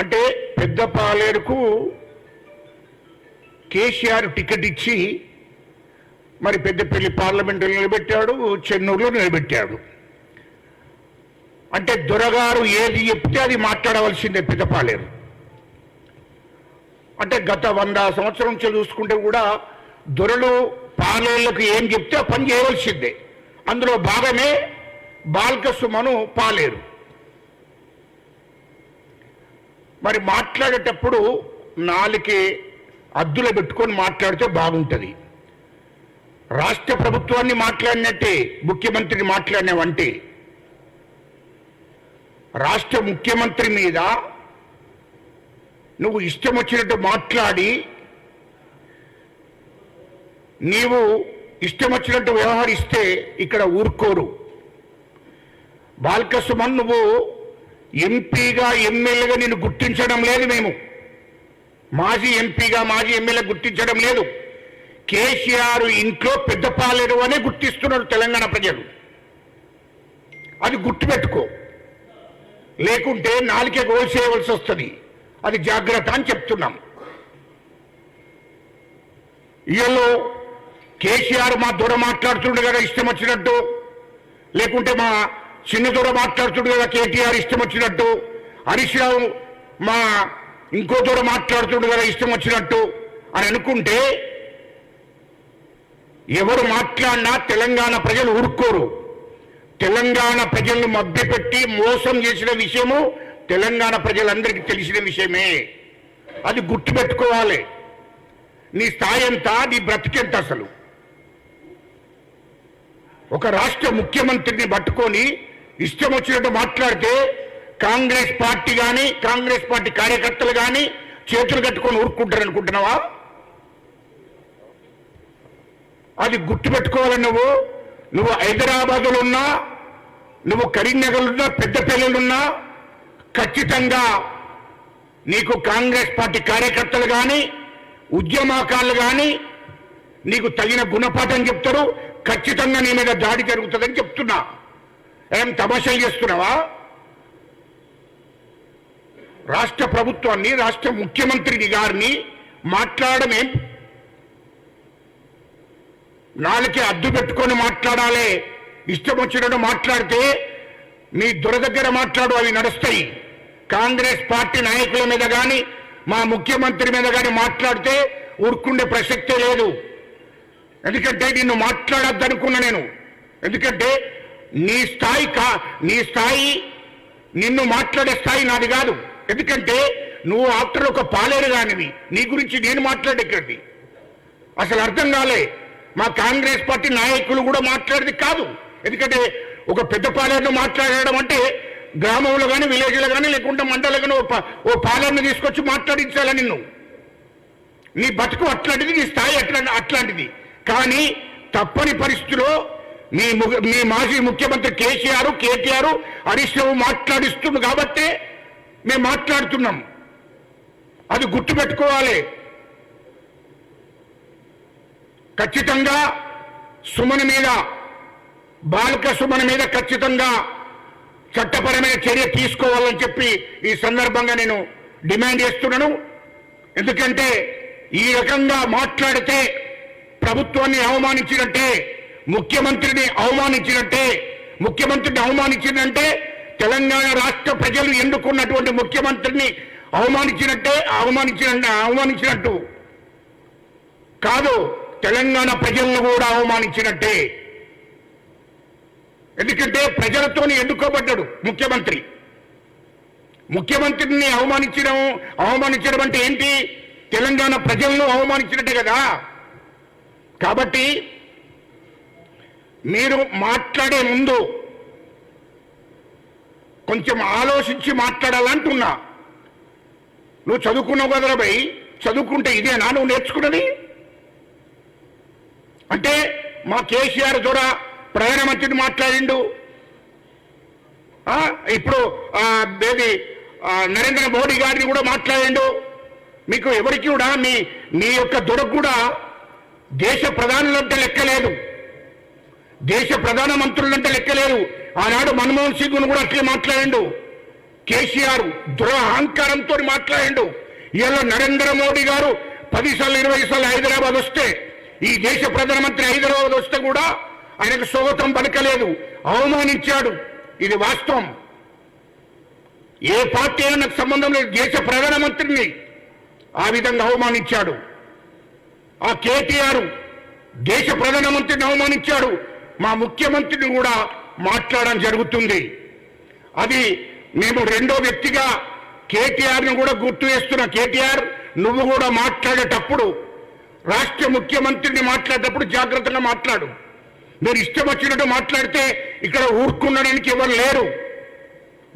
అంటే పెద్దపాలేరుకు కేసీఆర్ టికెట్ ఇచ్చి మరి పెద్దపల్లి పార్లమెంటులో నిలబెట్టాడు, చెన్నూరులో నిలబెట్టాడు. అంటే దొరగారు ఏది చెప్తే అది మాట్లాడవలసిందే పెద్దపాలేరు. అంటే గత 100 సంవత్సరం నుంచి చూసుకుంటే కూడా దొరలు పాలేర్లకు ఏం చెప్తే ఆ పని చేయవలసిందే. అందులో భాగమే బాల్క సుమను పాలేరు. మరి మాట్లాడేటప్పుడు నాలుకే అద్దులు పెట్టుకొని మాట్లాడితే బాగుంటుంది. రాష్ట్ర ప్రభుత్వాన్ని మాట్లాడినట్టే ముఖ్యమంత్రిని మాట్లాడినవంటే రాష్ట్ర ముఖ్యమంత్రి మీద నువ్వు ఇష్టం వచ్చినట్టు మాట్లాడి నీవు ఇష్టం వచ్చినట్టు వ్యవహరిస్తే ఇక్కడ ఊరుకోరు. బాల్క సుమన్ నువ్వు ఎంపీగా ఎమ్మెల్యేగా నిన్ను గుర్తించడం లేదు. మేము మాజీ ఎంపీగా మాజీ ఎమ్మెల్యే గుర్తించడం లేదు. కేసీఆర్ ఇంట్లో పెద్దపాలేరు అనే గుర్తిస్తున్నారు తెలంగాణ ప్రజలు. అది గుర్తుపెట్టుకో, లేకుంటే నాలుకే గోల్ చేయవలసి వస్తుంది. అది జాగ్రత్త అని చెప్తున్నాం. ఇయ్యలో కేసీఆర్ మా దొర మాట్లాడుతుండే కదా ఇష్టం వచ్చినట్టు, లేకుంటే మా చిన్న దొర మాట్లాడుతుండే కదా కేటీఆర్ ఇష్టం వచ్చినట్టు, హరీష్ రావు మా ఇంకో దొర మాట్లాడుతుండే కదా ఇష్టం వచ్చినట్టు అని అనుకుంటే ఎవరు మాట్లాడినా తెలంగాణ ప్రజలు ఊరుకోరు. తెలంగాణ ప్రజలను మభ్యపెట్టి మోసం చేసిన విషయము తెలంగాణ ప్రజలందరికీ తెలిసిన విషయమే. అది గుర్తుపెట్టుకోవాలి. నీ స్థాయి ఎంత, నీ బ్రతికెంత. అసలు ఒక రాష్ట్ర ముఖ్యమంత్రిని పట్టుకొని ఇష్టం వచ్చినట్టు మాట్లాడితే కాంగ్రెస్ పార్టీ కానీ కాంగ్రెస్ పార్టీ కార్యకర్తలు కానీ చేతులు కట్టుకొని ఊరుకుంటారు అనుకుంటున్నావా? అది గుర్తుపెట్టుకోవాలి. నువ్వు హైదరాబాదులో ఉన్నా, నువ్వు కరీంనగర్లో ఉన్నా, పెద్దపల్లిలున్నా ఖచ్చితంగా నీకు కాంగ్రెస్ పార్టీ కార్యకర్తలు కానీ ఉద్యమకారులు కానీ నీకు తగిన గుణపాఠం చెప్తారు. ఖచ్చితంగా నీ మీద దాడి జరుగుతుందని చెప్తున్నా. ఏం తమాషాలు చేస్తున్నావా? రాష్ట్ర ప్రభుత్వాన్ని, రాష్ట్ర ముఖ్యమంత్రి గారిని మాట్లాడడం ఏం నాలుకే అడ్డు పెట్టుకొని మాట్లాడాలి. ఇష్టం వచ్చినట్టు మాట్లాడితే మీ దొర దగ్గర మాట్లాడు, అవి నడుస్తాయి. కాంగ్రెస్ పార్టీ నాయకుల మీద కానీ మా ముఖ్యమంత్రి మీద కానీ మాట్లాడితే ఊరుకుండే ప్రసక్తే లేదు. ఎందుకంటే నిన్ను మాట్లాడద్దనుకున్నా నేను. ఎందుకంటే నీ స్థాయి నిన్ను మాట్లాడే స్థాయి నాది కాదు. ఎందుకంటే నువ్వు ఆఫ్టర్ ఒక పాలేరు కానివి, నీ గురించి నేను మాట్లాడేది అసలు అర్థం కాలే. మా కాంగ్రెస్ పార్టీ నాయకులు కూడా మాట్లాడేది కాదు. ఎందుకంటే ఒక పెద్ద పాలేరును మాట్లాడడం అంటే గ్రామంలో కానీ విలేజ్లో కానీ లేకుంటే మండలంలో కానీ ఓ పాలేరుని తీసుకొచ్చి మాట్లాడించాలి నిన్ను. నీ బతుకు అట్లాంటిది, నీ స్థాయి అట్లాంటిది. కానీ తప్పని పరిస్థితిలో మీ మాజీ ముఖ్యమంత్రి కేటీఆర్ హరీష్ రావు మాట్లాడిస్తుంది కాబట్టే మేము మాట్లాడుతున్నాం. అది గుర్తుపెట్టుకోవాలి. ఖచ్చితంగా సుమన్ మీద, బాల్క సుమన్ మీద ఖచ్చితంగా చట్టపరమైన చర్య తీసుకోవాలని చెప్పి ఈ సందర్భంగా నేను డిమాండ్ చేస్తున్నాను. ఎందుకంటే ఈ రకంగా మాట్లాడితే ప్రభుత్వాన్ని అవమానించినట్టే, ముఖ్యమంత్రిని అవమానించినట్టే, తెలంగాణ రాష్ట్ర ప్రజలు ఎన్నుకున్నటువంటి ముఖ్యమంత్రిని అవమానించినట్టు కాదు, తెలంగాణ ప్రజలను కూడా అవమానించినట్టే. ఎందుకంటే ప్రజలతోని ఎన్నుకోబడ్డాడు ముఖ్యమంత్రి. ముఖ్యమంత్రిని అవమానించడం అంటే ఏంటి? తెలంగాణ ప్రజలను అవమానించినట్టే కదా. కాబట్టి మీరు మాట్లాడే ముందు కొంచెం ఆలోచించి మాట్లాడాలంటున్నా. నువ్వు చదువుకున్నావు కదరా భయ్, చదువుకుంటే ఇదేనా నువ్వు నేర్చుకున్నది? అంటే మా కేసీఆర్ ద్వారా ప్రధానమంత్రిని మాట్లాడిండు, ఇప్పుడు నరేంద్ర మోడీ గారిని కూడా మాట్లాడిండు. మీకు ఎవరికి కూడా మీ యొక్క దొరకు కూడా దేశ ప్రధానులంటే లెక్కలేదు, దేశ ప్రధానమంత్రులంటే లెక్కలేదు. ఆనాడు మన్మోహన్ సింగ్ను కూడా అట్లే మాట్లాడిండు. కేసీఆర్ దురహంకారంతో మాట్లాడిండు. ఇలా నరేంద్ర మోడీ గారు 10 సార్లు 20 సార్లు హైదరాబాద్ వస్తే, ఈ దేశ ప్రధానమంత్రి హైదరాబాద్ వస్తే కూడా ఆయనకు స్వాగతం పలకలేదు, అవమానించాడు. ఇది వాస్తవం. ఏ పార్టీ అయినా నాకు సంబంధం లేదు, దేశ ప్రధానమంత్రిని ఆ విధంగా అవమానించాడు. ఆ కేటీఆర్ దేశ ప్రధానమంత్రిని అవమానించాడు. మా ముఖ్యమంత్రిని కూడా మాట్లాడడం జరుగుతుంది. అది మేము రెండో వ్యక్తిగా కేటీఆర్ని కూడా గుర్తు చేస్తున్నా. కేటీఆర్, నువ్వు కూడా మాట్లాడేటప్పుడు, రాష్ట్ర ముఖ్యమంత్రిని మాట్లాడేటప్పుడు జాగ్రత్తగా మాట్లాడు. మీరు ఇష్టం వచ్చినట్టు మాట్లాడితే ఇక్కడ ఊరుకునడానికి ఎవరు లేరు.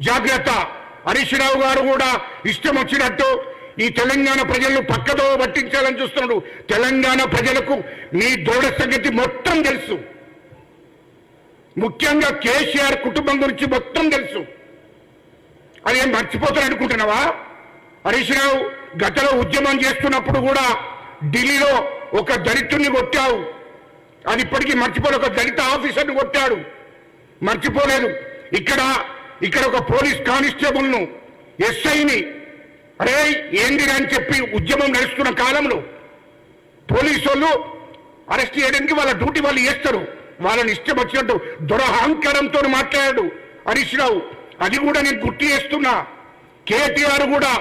జాగ్రత్త. హరీష్ రావు గారు కూడా ఇష్టం వచ్చినట్టు ఈ తెలంగాణ ప్రజలను పక్కదో పట్టించాలని చూస్తున్నాడు. తెలంగాణ ప్రజలకు మీ దూడ సంగతి మొత్తం తెలుసు. ముఖ్యంగా కేసీఆర్ కుటుంబం గురించి మొత్తం తెలుసు. అదేం మర్చిపోతాను అనుకుంటున్నావా? హరీష్ రావు గతంలో ఉద్యమం చేస్తున్నప్పుడు కూడా ఢిల్లీలో ఒక దళితుడిని కొట్టావు. అది ఇప్పటికీ మర్చిపోలేదు. ఒక దళిత ఆఫీసర్ని కొట్టాడు, మర్చిపోలేదు. ఇక్కడ ఒక పోలీస్ కానిస్టేబుల్ను, ఎస్ఐని అరే ఏందిరా అని చెప్పి ఉద్యమం నడుస్తున్న కాలంలో పోలీసు వాళ్ళు అరెస్ట్ చేయడానికి వాళ్ళ డ్యూటీ వాళ్ళు చేస్తారు. వాళ్ళని ఇష్టం వచ్చినట్టు దురహంకారంతో మాట్లాడాడు హరీష్ రావు. అది కూడా నేను గుర్తు చేస్తున్నా. కేటీఆర్ కూడా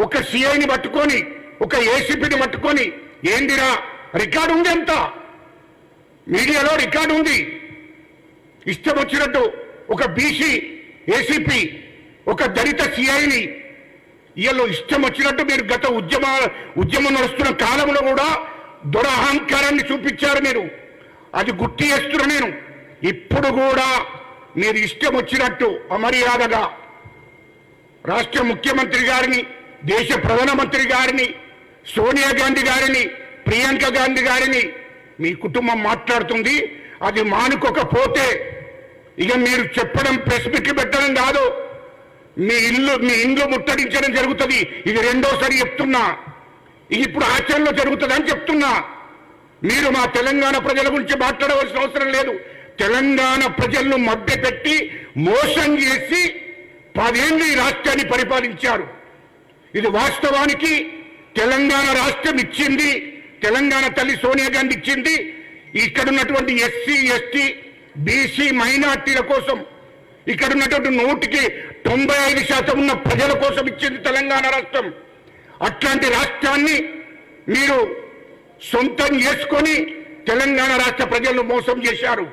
ఒక సిఐని పట్టుకొని, ఒక ఏసీపీని పట్టుకొని, ఏందిరా రికార్డు ఉంది, అంతా మీడియాలో రికార్డు ఉంది. ఇష్టం వచ్చినట్టు ఒక బీసీ ఏసీపీ, ఒక దళిత సిఐని వీళ్ళు ఇష్టం వచ్చినట్టు మీరు గత ఉద్యమం నడుస్తున్న కాలంలో కూడా దురహంకారాన్ని చూపించారు మీరు. అది గుర్తు చేస్తున్నా నేను. ఇప్పుడు కూడా మీరు ఇష్టం వచ్చినట్టు అమర్యాదగా రాష్ట్ర ముఖ్యమంత్రి గారిని, దేశ ప్రధానమంత్రి గారిని, సోనియా గాంధీ గారిని, ప్రియాంక గాంధీ గారిని మీ కుటుంబం మాట్లాడుతుంది. అది మానుకోకపోతే ఇక మీరు చెప్పడం, ప్రెస్ మీట్లు పెట్టడం కాదు, మీ ఇండ్లు ముట్టడించడం జరుగుతుంది. ఇది రెండోసారి చెప్తున్నా. ఇది ఇప్పుడు ఆచరణలో జరుగుతుంది అని చెప్తున్నా. మీరు మా తెలంగాణ ప్రజల గురించి మాట్లాడవలసిన అవసరం లేదు. తెలంగాణ ప్రజలను మభ్యపెట్టి మోసం చేసి 10 ఏళ్ళు ఈ రాష్ట్రాన్ని పరిపాలించారు. ఇది వాస్తవానికి తెలంగాణ రాష్ట్రం ఇచ్చింది, తెలంగాణ తల్లి సోనియా గాంధీ ఇచ్చింది ఇక్కడ ఉన్నటువంటి ఎస్సీ, ఎస్టీ, బీసీ మైనార్టీల కోసం, ఇక్కడ ఉన్నటువంటి 95% ఉన్న ప్రజల కోసం ఇచ్చింది తెలంగాణ రాష్ట్రం. అట్లాంటి రాష్ట్రాన్ని మీరు సొంతం చేసుకొని తెలంగాణ రాష్ట్ర ప్రజలను మోసం చేశారు.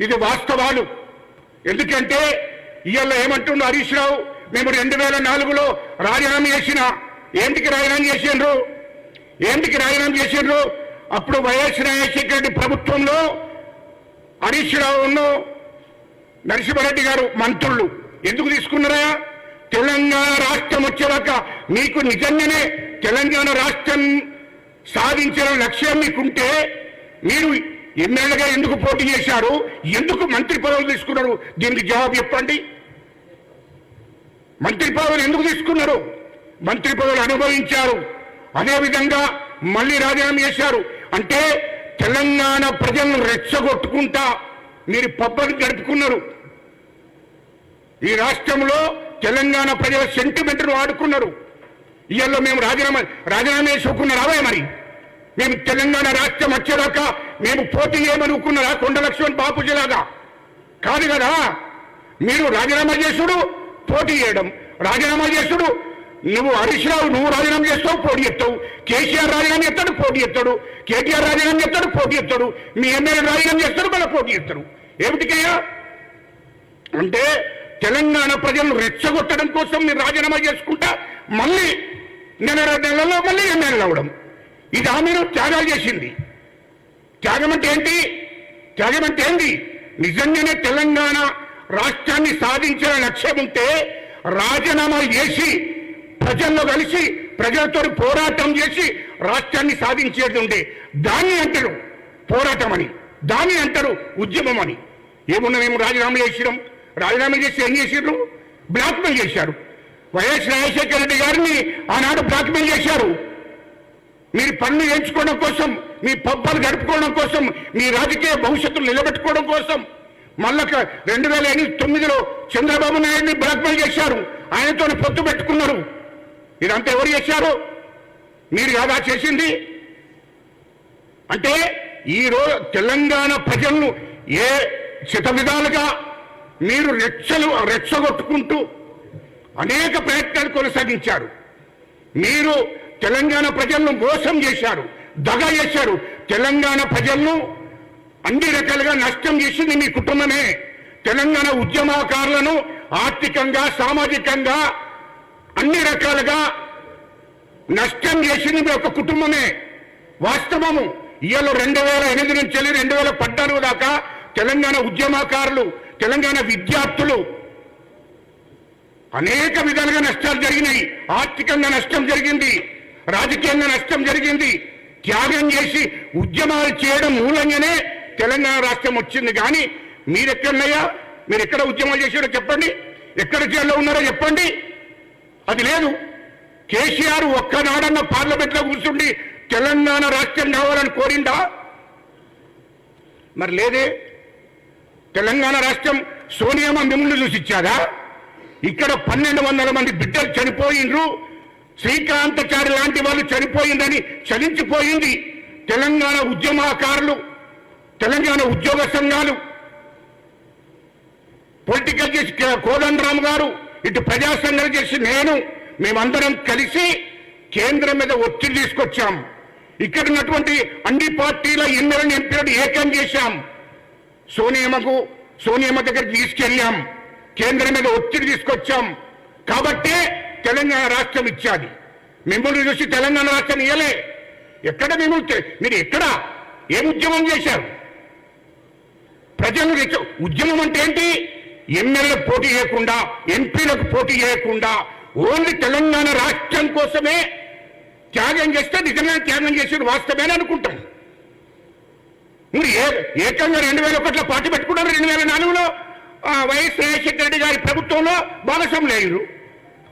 ఇది వాస్తవాలు. ఎందుకంటే ఇవాళ ఏమంటుండ్రు హరీష్ రావు, మేము 2004లో రాజీనామా చేసిన. ఏంటికి రాజీనామా చేసిండ్రు? ఏంటికి రాజీనామా చేసిండ్రు? అప్పుడు వైఎస్ రాజశేఖర రెడ్డి ప్రభుత్వంలో హరీష్ రావును, నరసింహారెడ్డి గారు మంత్రులు ఎందుకు తీసుకున్నారా? తెలంగాణ రాష్ట్రం వచ్చేదాకా మీకు నిజంగానే తెలంగాణ రాష్ట్రం సాధించిన లక్ష్యం మీకుంటే మీరు ఎమ్మెల్యేగా ఎందుకు పోటీ చేశారు? ఎందుకు మంత్రి పదవులు తీసుకున్నారు? దీనికి జవాబు చెప్పండి. మంత్రి పదవులు ఎందుకు తీసుకున్నారు? మంత్రి పదవులు అనుభవించారు, అదేవిధంగా మళ్ళీ రాజీనామా చేశారు. అంటే తెలంగాణ ప్రజలను రెచ్చగొట్టుకుంటా మీరు పబ్బని గడుపుకున్నారు. ఈ రాష్ట్రంలో తెలంగాణ ప్రజల సెంటిమెంట్ను వాడుకున్నారు. ఇవాళ మేము రాజీనామా చేసుకున్నారా? మరి మేము తెలంగాణ రాష్ట్రం వచ్చేదాకా మేము పోటీ చేయమనుకున్నారా? కొండ లక్ష్మణ్ బాపూజీలాగా కాదు కదా. మీరు రాజీనామా చేసుడు, పోటీ చేయడం, రాజీనామా చేసుడు. నువ్వు హరీష్ రావు నువ్వు రాజీనామా చేస్తావు, పోటీ చేస్తావు. కేసీఆర్ రాజీనామా చేస్తాడు, పోటీ చేస్తాడు. కేటీఆర్ రాజీనామా చేస్తాడు, పోటీ చేస్తాడు. మీ ఎమ్మెల్యే రాజీనామా చేస్తాడు, మళ్ళీ పోటీ చేస్తాడు. ఏమిటికయ్యా అంటే తెలంగాణ ప్రజలను రెచ్చగొట్టడం కోసం మీరు రాజీనామా చేసుకుంటా మళ్ళీ 2 నెలల్లో మళ్ళీ ఎమ్మెల్యేలు అవడం. ఇది మీరు త్యాగాలు చేసింది. త్యాగం అంటే ఏంటి? త్యాగం అంటే ఏంటి? నిజంగానే తెలంగాణ రాష్ట్రాన్ని సాధించిన లక్ష్యం ఉంటే రాజీనామా చేసి ప్రజల్లో కలిసి ప్రజలతో పోరాటం చేసి రాష్ట్రాన్ని సాధించేది ఉండే. దాన్ని అంటారు పోరాటం అని, దాన్ని అంటారు ఉద్యమం అని. ఏమున్నా మేము రాజీనామా చేసినాం. రాజీనామా చేసి ఏం చేసిర్రు? బ్లాక్మెయిల్ చేశారు. వైఎస్ రాజశేఖర రెడ్డి గారిని ఆనాడు బ్లాక్మెయిల్ చేశారు. మీరు పన్ను ఎంచుకోవడం కోసం, మీ పబ్బలు గడుపుకోవడం కోసం, మీ రాజకీయ భవిష్యత్తును నిలబెట్టుకోవడం కోసం మళ్ళా 2009లో చంద్రబాబు నాయుడిని బ్లాక్మెయిల్ చేశారు. ఆయనతో పొత్తు పెట్టుకున్నారు. ఇదంతా ఎవరు చేశారు? మీరు కాదా చేసింది? అంటే ఈరోజు తెలంగాణ ప్రజలను ఏ శత విధాలుగా మీరు రెచ్చగొట్టుకుంటూ అనేక ప్రయత్నాలు కొనసాగించారు. మీరు తెలంగాణ ప్రజలను మోసం చేశారు, దగా చేశారు. తెలంగాణ ప్రజలను అన్ని రకాలుగా నష్టం చేసింది మీ కుటుంబమే. తెలంగాణ ఉద్యమకారులను ఆర్థికంగా, సామాజికంగా అన్ని రకాలుగా నష్టం చేసింది మీ యొక్క కుటుంబమే. వాస్తవము. ఇవాళ 2008 నుంచి 2014 దాకా తెలంగాణ ఉద్యమకారులు, తెలంగాణ విద్యార్థులు అనేక విధాలుగా నష్టాలు జరిగినాయి. ఆర్థికంగా నష్టం జరిగింది, రాజకీయంగా నష్టం జరిగింది. త్యాగం చేసి ఉద్యమాలు చేయడం మూలంగానే తెలంగాణ రాష్ట్రం వచ్చింది. కానీ మీరెక్కడున్నాయా? మీరు ఎక్కడ ఉద్యమాలు చేశారో చెప్పండి, ఎక్కడ జైల్లో ఉన్నారో చెప్పండి. అది లేదు. కేసీఆర్ ఒక్కనాడన్న పార్లమెంట్లో కూర్చుండి తెలంగాణ రాష్ట్రం కావాలని కోరిందా? మరి లేదే. తెలంగాణ రాష్ట్రం సోనియమ్మ మిమ్మల్ని చూసి ఇచ్చారా? ఇక్కడ 1200 మంది బిడ్డలు చనిపోయిండ్రు, శ్రీకాంతచారి లాంటి వాళ్ళు చనిపోయిందని చలించిపోయింది. తెలంగాణ ఉద్యమకారులు, తెలంగాణ ఉద్యోగ సంఘాలు, పొలిటికల్ చేసి కోదండరామ్ గారు, ఇటు ప్రజా సంఘాలు చేసి మేమందరం కలిసి కేంద్రం మీద ఒత్తిడి తీసుకొచ్చాం. ఇక్కడ ఉన్నటువంటి అన్ని పార్టీల ఎమ్మెల్యేలను ఎంపీలను ఏకం చేశాం. సోనియమ్మ దగ్గరికి తీసుకెళ్ళాం, కేంద్రం మీద ఒత్తిడి తీసుకొచ్చాం. కాబట్టే తెలంగాణ రాష్ట్రం ఇచ్చాది. మిమ్మల్ని చూసి తెలంగాణ రాష్ట్రం ఇయ్యలే. ఎక్కడ మీరు ఎక్కడ ఏం ఉద్యమం చేశారు? ప్రజలు ఉద్యమం అంటే ఏంటి? ఎమ్మెల్యేలకు పోటీ చేయకుండా, ఎంపీలకు పోటీ చేయకుండా ఓన్లీ తెలంగాణ రాష్ట్రం కోసమే త్యాగం చేస్తే నిజంగా త్యాగం చేసిన వాస్తవేనే అనుకుంటాం. మీరు ఏకంగా 2001లో పార్టీ పెట్టుకున్నారు. 2004లో వైఎస్ రాజశేఖర రెడ్డి గారి ప్రభుత్వంలో భాగస్వాములు అయ్యారు.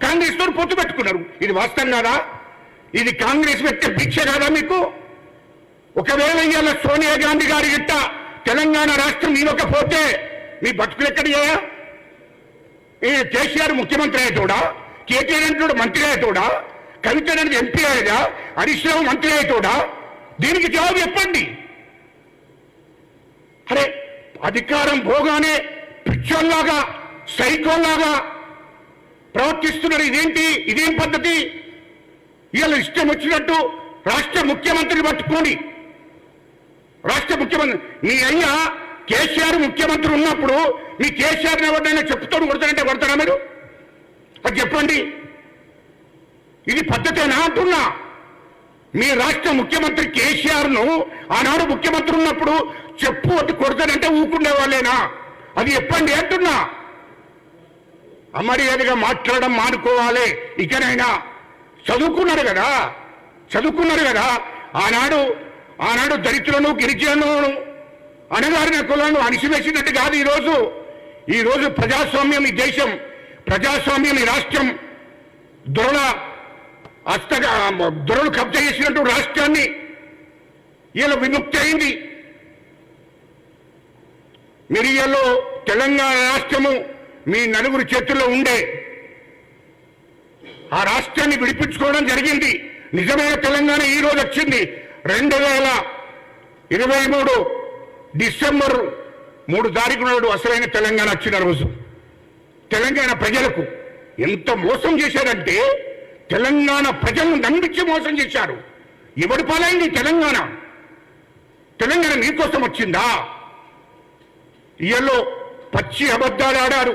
కాంగ్రెస్ తో పొత్తు పెట్టుకున్నారు. ఇది వాస్తవం కాదా? ఇది కాంగ్రెస్ పెట్టే భిక్ష కాదా మీకు? ఒకవేళ ఇవాళ సోనియా గాంధీ గారి గిట్ట తెలంగాణ రాష్ట్రం ఇవ్వకపోతే మీ బతుకులు ఎక్కడియా? ఈ కేసీఆర్ ముఖ్యమంత్రి అయ్యేతోడా, కేటీఆర్ అంటే మంత్రి అయ్యేతోడా, కవిత అనేది ఎంపీ అయ్యేదా, హరీష్ రావు మంత్రి అయ్యేతోడా? దీనికి జవాబు చెప్పండి. అరే అధికారం పోగానే పిచ్చోల్లాగా, సైకోల్లాగా ప్రవర్తిస్తున్నారు. ఇదేంటి? ఇదేం పద్ధతి? ఇవాళ ఇష్టం వచ్చినట్టు రాష్ట్ర ముఖ్యమంత్రిని పట్టుకొని, రాష్ట్ర ముఖ్యమంత్రి మీ అయ్యా కేసీఆర్ ముఖ్యమంత్రి ఉన్నప్పుడు మీ కేసీఆర్ని ఎవరినైనా చెప్పుతోడు కొడతారంటే కొడతారా మీరు? అది చెప్పండి. ఇది పద్ధతేనా అంటున్నా. మీ రాష్ట్ర ముఖ్యమంత్రి కేసీఆర్ను ఆనాడు ముఖ్యమంత్రి ఉన్నప్పుడు చెప్పు అటు కొడతారంటే ఊకుండే వాళ్ళేనా? అది చెప్పండి అంటున్నా. అమర్యాదగా మాట్లాడడం మానుకోవాలి. ఇకనైనా చదువుకున్నారు కదా. ఆనాడు దళితులను, గిరిజనులను, అణగారిన కులను అణిసివేసినట్టు కాదు ఈరోజు ప్రజాస్వామ్యం ఈ దేశం, ప్రజాస్వామ్యం ఈ రాష్ట్రం దొరలు కబ్జా చేసినట్టు రాష్ట్రాన్ని ఇలా విముక్తి అయింది. మిరియాలో తెలంగాణ రాష్ట్రము మీ నలుగురు చేతుల్లో ఉండే ఆ రాష్ట్రాన్ని విడిపించుకోవడం జరిగింది. నిజమైన తెలంగాణ ఈ రోజు వచ్చింది. 2023 డిసెంబర్ 3 తారీఖు నాడు అసలైన తెలంగాణ వచ్చిన రోజు. తెలంగాణ ప్రజలకు ఎంత మోసం చేశారంటే తెలంగాణ ప్రజలను నమ్మించి మోసం చేశారు. ఎవడి పాలైంది తెలంగాణ? తెలంగాణ మీకోసం వచ్చిందా? ఇయ్యలో పచ్చి అబద్ధాలు ఆడారు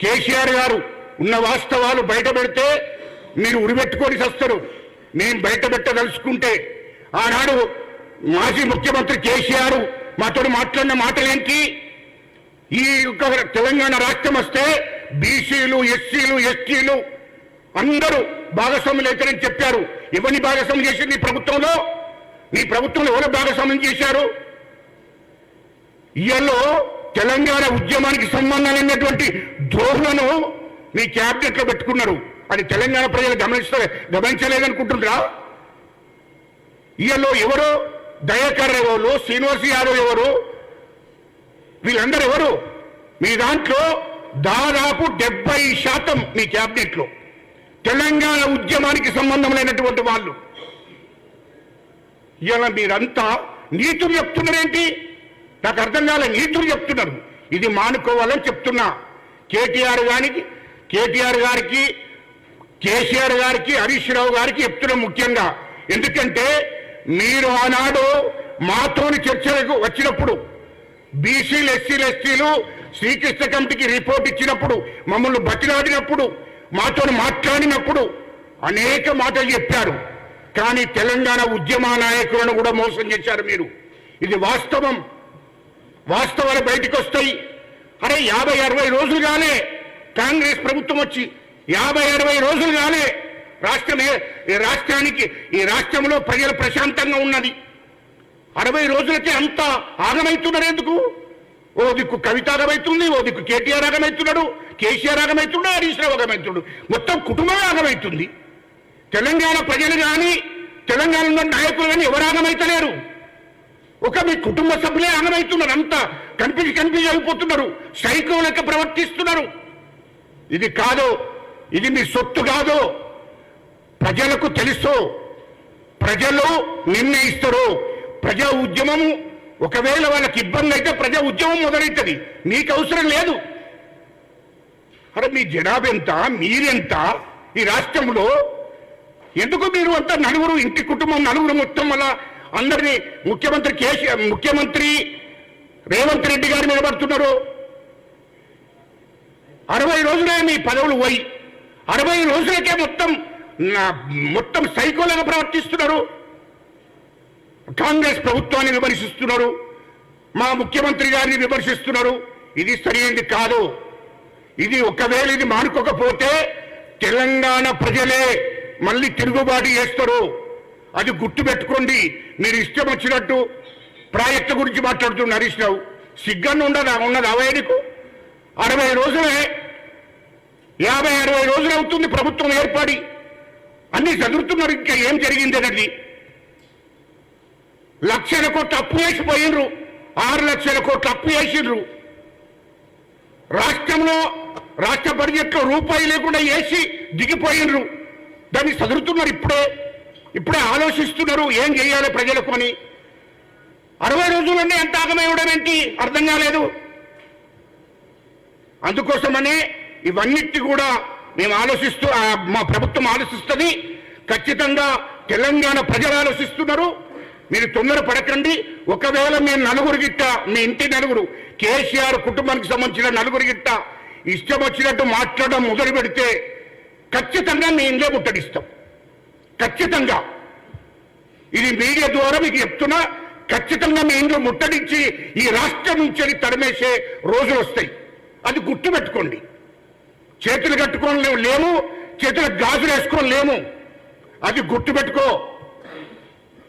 కేసీఆర్ గారు. ఉన్న వాస్తవాలు బయట పెడితే మీరు ఉరిపెట్టుకొని వస్తారు. మేము బయట పెట్టదలుచుకుంటే ఆనాడు మాజీ ముఖ్యమంత్రి కేసీఆర్ మాతో మాట్లాడిన మాటలేంటి? ఈ తెలంగాణ రాష్ట్రం వస్తే బీసీలు, ఎస్సీలు, ఎస్టీలు అందరూ భాగస్వాములు అవుతారని చెప్పారు. ఎవరిని భాగస్వామ్యం చేసింది నీ ప్రభుత్వంలో? నీ ప్రభుత్వంలో ఎవరు భాగస్వామ్యం చేశారు? ఇయ్యలో తెలంగాణ ఉద్యమానికి సంబంధం లేనటువంటి ద్రోహులను మీ క్యాబినెట్ లో పెట్టుకున్నారు. అది తెలంగాణ ప్రజలు గమనించలేదనుకుంటున్నారా? ఇయ్యలో ఎవరు? దయాకర్ ఎవరు, శ్రీనివాస్ యాదవ్ ఎవరు, వీళ్ళందరూ ఎవరు? మీ దాంట్లో దాదాపు 70% మీ క్యాబినెట్లో తెలంగాణ ఉద్యమానికి సంబంధం లేనటువంటి వాళ్ళు. ఇలా మీరంతా నీతులు చెప్తున్నారేంటి? నాకు అర్థం కాలే. నీతులు చెప్తున్నారు. ఇది మానుకోవాలని చెప్తున్నా. కేటీఆర్ గారికి, కేసీఆర్ గారికి, హరీష్ రావు గారికి చెప్తున్నాం ముఖ్యంగా. ఎందుకంటే మీరు ఆనాడు మాతోని చర్చలకు వచ్చినప్పుడు, బీసీలు, ఎస్సీలు, ఎస్టీలు శ్రీకృష్ణ కమిటీకి రిపోర్ట్ ఇచ్చినప్పుడు, మమ్మల్ని బతిలాడినప్పుడు, మాతో మాట్లాడినప్పుడు అనేక మాటలు చెప్పారు. కానీ తెలంగాణ ఉద్యమ నాయకులను కూడా మోసం చేశారు మీరు. ఇది వాస్తవం. వాస్తవాలు బయటకు వస్తాయి. అరే 50-60 రోజులు కాలే కాంగ్రెస్ ప్రభుత్వం వచ్చి, 50-60 రోజులు కాలే రాష్ట్రానికి, ఈ రాష్ట్రంలో ప్రజలు ప్రశాంతంగా ఉన్నది. 60 రోజులకే అంత ఆగమవుతున్నారు ఎందుకు? ఓ దిక్కు కవిత ఆగమవుతుంది, ఓ దిక్కు కేటీఆర్ ఆగమవుతున్నాడు, కేసీఆర్ ఆగమవుతున్నాడు, హరీష్ రావు ఆగమవుతున్నాడు, మొత్తం కుటుంబమే ఆగమవుతుంది. తెలంగాణ ప్రజలు కానీ, తెలంగాణలో నాయకులు కానీ ఎవరు ఆగమవుతలేరు. ఒక మీ కుటుంబ సభ్యులే ఆగమవుతున్నారు. అంతా కన్ఫ్యూజ్ అయిపోతున్నారు, సైకో లెక్క ప్రవర్తిస్తున్నారు. ఇది కాదు, ఇది మీ సొత్తు కాదు. ప్రజలకు తెలుసు, ప్రజలు నిర్ణయిస్తారు. ప్రజా ఉద్యమము ఒకవేళ వాళ్ళకి ఇబ్బంది అయితే ప్రజా ఉద్యమం మొదలవుతుంది. మీకు అవసరం లేదు. అరే మీ జనాభా ఎంత, మీరెంత ఈ రాష్ట్రంలో? ఎందుకు మీరు అంతా నలుగురు, ఇంటి కుటుంబం నలుగురు మొత్తం అలా అందరినీ ముఖ్యమంత్రి రేవంత్ రెడ్డి గారు నిలబడుతున్నారు? 60 రోజులే మీ పదవులు పోయి 60 రోజులకే మొత్తం సైకోలుగా ప్రవర్తిస్తున్నారు. కాంగ్రెస్ ప్రభుత్వాన్ని విమర్శిస్తున్నారు, మా ముఖ్యమంత్రి గారిని విమర్శిస్తున్నారు. ఇది సరైనది కాదు. ఇది ఒకవేళ ఇది మానుకోకపోతే తెలంగాణ ప్రజలే మళ్ళీ తిరుగుబాటు చేస్తారు. అది గుర్తుపెట్టుకోండి. మీరు ఇష్టం వచ్చినట్టు ప్రాజెక్టు గురించి మాట్లాడుతున్న హరీష్ రావు సిగ్గన్ను ఉన్నది అవయనికు 60 రోజులే, 50-60 రోజులు అవుతుంది ప్రభుత్వం ఏర్పడి. అన్ని చదువుతున్నారు. ఇంకా ఏం జరిగింది అనేది. లక్షల కోట్లు అప్పు వేసిపోయినరు, 6 లక్షల కోట్లు అప్పు వేసిండ్రు. రాష్ట్రంలో రాష్ట్ర బడ్జెట్లో రూపాయి లేకుండా వేసి దిగిపోయినరు. దాన్ని చదువుతున్నారు. ఇప్పుడే ఆలోచిస్తున్నారు ఏం చేయాలి ప్రజలకు అని. 60 రోజులన్నీ ఎంత ఆగమేయడం ఏంటి అర్థం కాలేదు. అందుకోసమనే ఇవన్నిటి కూడా మేము మా ప్రభుత్వం ఆలోచిస్తుంది. ఖచ్చితంగా తెలంగాణ ప్రజలు ఆలోచిస్తున్నారు. మీరు తొందర పడకండి. ఒకవేళ మీ నలుగురు గిట్ట, మీ ఇంటి నలుగురు, కేసీఆర్ కుటుంబానికి సంబంధించిన నలుగురు గిట్ట ఇష్టం వచ్చినట్టు మాట్లాడడం మొదలు పెడితే ఖచ్చితంగా మీ ఇంట్లో ముట్టడిస్తాం. ఖచ్చితంగా ఇది మీడియా ద్వారా మీకు చెప్తున్నా. ఖచ్చితంగా మీ ఇంట్లో ముట్టడించి ఈ రాష్ట్రం నుంచి తరిమేసే రోజులు వస్తాయి. అది గుర్తుపెట్టుకోండి. చేతులు కట్టుకొని లేము, చేతులకు గాజులు వేసుకొని లేము. అది గుర్తుపెట్టుకో.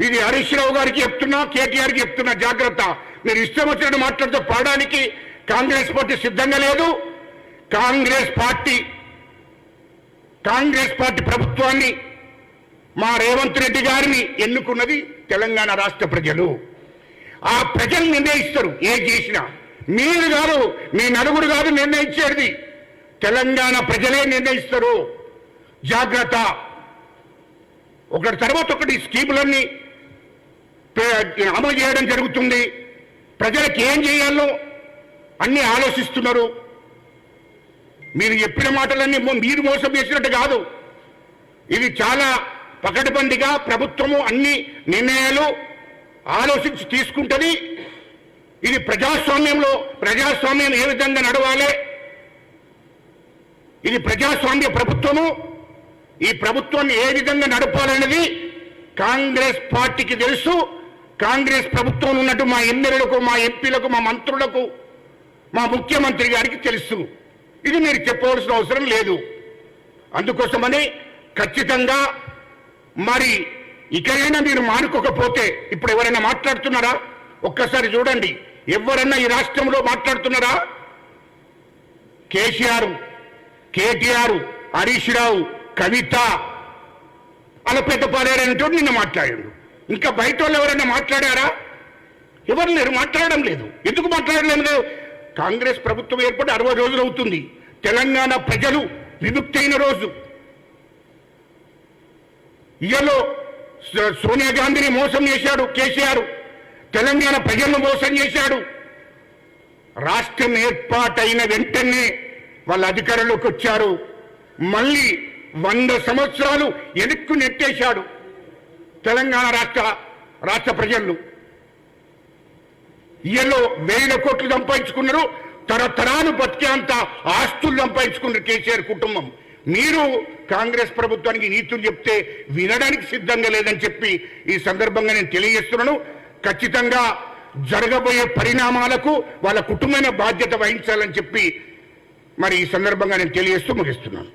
ఇది హరీష్ రావు గారికి చెప్తున్నా, కేటీఆర్కి చెప్తున్నా, జాగ్రత్త. మీరు ఇష్టం వచ్చినట్టు మాట్లాడితే పాడడానికి కాంగ్రెస్ పార్టీ సిద్ధంగా లేదు. కాంగ్రెస్ పార్టీ ప్రభుత్వాన్ని, మా రేవంత్ రెడ్డి గారిని ఎన్నుకున్నది తెలంగాణ రాష్ట్ర ప్రజలు. ఆ ప్రజలు నిర్ణయిస్తారు ఏం చేసినా. మీరు కాదు, మీ నలుగురు కాదు నిర్ణయించేది, తెలంగాణ ప్రజలే నిర్ణయిస్తారు. జాగ్రత్త. ఒకటి తర్వాత ఒకటి స్కీములన్నీ అమలు చేయడం జరుగుతుంది. ప్రజలకు ఏం చేయాలో అన్ని ఆలోచిస్తున్నారు. మీరు చెప్పిన మాటలన్నీ మీరు మోసం చేసినట్టు కాదు. ఇది చాలా పకడ్బందీగా ప్రభుత్వము అన్ని నిర్ణయాలు ఆలోచించి తీసుకుంటుంది. ఇది ప్రజాస్వామ్యం ఏ విధంగా నడవాలి, ఇది ప్రజాస్వామ్య ప్రభుత్వము. ఈ ప్రభుత్వాన్ని ఏ విధంగా నడపాలనేది కాంగ్రెస్ పార్టీకి తెలుసు. కాంగ్రెస్ ప్రభుత్వం ఉన్నట్టు మా ఎమ్మెల్యేలకు, మా ఎంపీలకు, మా మంత్రులకు, మా ముఖ్యమంత్రి గారికి తెలుసు. ఇది మీరు చెప్పవలసిన అవసరం లేదు. అందుకోసమని ఖచ్చితంగా మరి ఇకైనా మీరు మానుకోకపోతే, ఇప్పుడు ఎవరైనా మాట్లాడుతున్నారా? ఒక్కసారి చూడండి. ఎవరన్నా ఈ రాష్ట్రంలో మాట్లాడుతున్నారా? కేటీఆర్, హరీష్ రావు, కవిత, అలపేట పాడారంటూ నిన్న మాట్లాడాడు. ఇంకా బయట వాళ్ళు ఎవరైనా మాట్లాడారా? ఎవరు లేరు, మాట్లాడడం లేదు. ఎందుకు మాట్లాడలేదు? కాంగ్రెస్ ప్రభుత్వం ఏర్పడి 60 రోజులు అవుతుంది. తెలంగాణ ప్రజలు విముక్తైన రోజు. ఇయలో సోనియా గాంధీని మోసం చేశాడు కేసీఆర్, తెలంగాణ ప్రజలను మోసం చేశాడు. రాష్ట్రం ఏర్పాటైన వెంటనే వాళ్ళ అధికారంలోకి వచ్చారు, మళ్ళీ 100 సంవత్సరాలు వెనక్కు నెట్టేశాడు తెలంగాణ రాష్ట్ర ప్రజలు. ఇయలో 1000 కోట్లు సంపాదించుకున్నారు, తరతరాలు బతికేంత ఆస్తులు సంపాదించుకున్నారు కేసీఆర్ కుటుంబం. మీరు కాంగ్రెస్ ప్రభుత్వానికి నీతులు చెప్తే వినడానికి సిద్ధంగా లేదని చెప్పి ఈ సందర్భంగా నేను తెలియజేస్తున్నాను. ఖచ్చితంగా జరగబోయే పరిణామాలకు వాళ్ళ కుటుంబమైన బాధ్యత వహించాలని చెప్పి మరి ఈ సందర్భంగా నేను తెలియజేస్తూ ముగిస్తున్నాను.